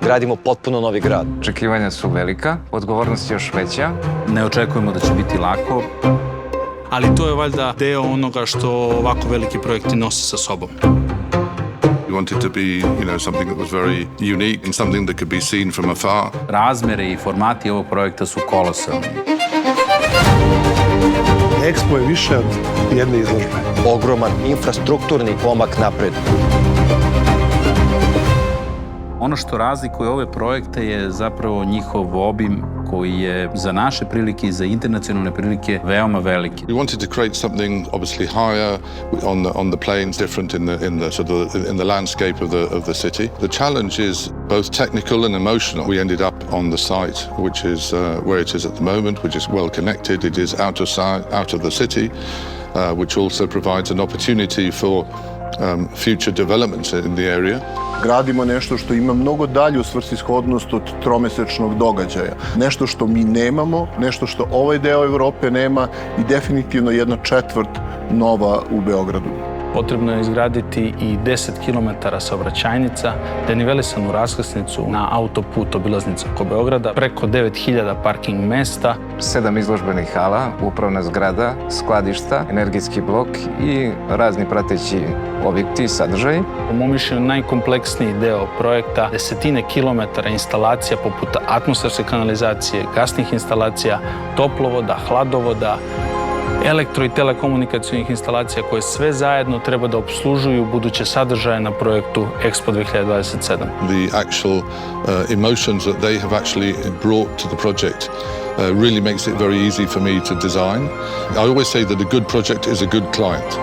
Gradimo potpuno novi grad. Očekivanja su velika, odgovornost je još veća. Ne očekujemo da će biti lako. Ali to je valjda deo onoga što ovako veliki projekti nose sa sobom. We wanted to be, something that was very unique and something that could be seen from afar. Razmere i formati ovog projekta su kolosalni. Expo je više od jedne izložbe. Ogroman infrastrukturni pomak napred. Ono što razlikuje ove projekte je zapravo njihov obim koji je za naše prilike i za internacionalne prilike veoma veliki. We wanted to create something obviously higher on the plains, different in the landscape of the city. The challenge is both technical and emotional. We ended up on the site, which is where it is at the moment, which is well connected. It is out of the city, which also provides an opportunity for future developments in the area. Gradimo nešto što ima mnogo dalju svrsishodnost od tromesečnog događaja. Nešto što mi nemamo, nešto što ovaj deo Evrope nema i definitivno 1/4 nova u Beogradu. Potrebno je izgraditi i 10 km saobraćajnica, denivelisanu raskrsnicu na autoput obilaznica oko Beograda, preko 9000 parking mesta. 7 izložbenih hala, upravna zgrada, skladišta, energetski blok i razni prateći objekti i sadržaji. Po mom mišljenju najkompleksniji deo projekta, desetine kilometara instalacija poput atmosferske kanalizacije, gasnih instalacija, toplovoda, hladovoda, elektro- i telekomunikacijnih instalacija koje sve zajedno treba da obslužuju buduće sadržaje na projektu Expo 2027. The actual emotions that they have actually brought to the project really makes it very easy for me to design. I always say that a good project is a good client.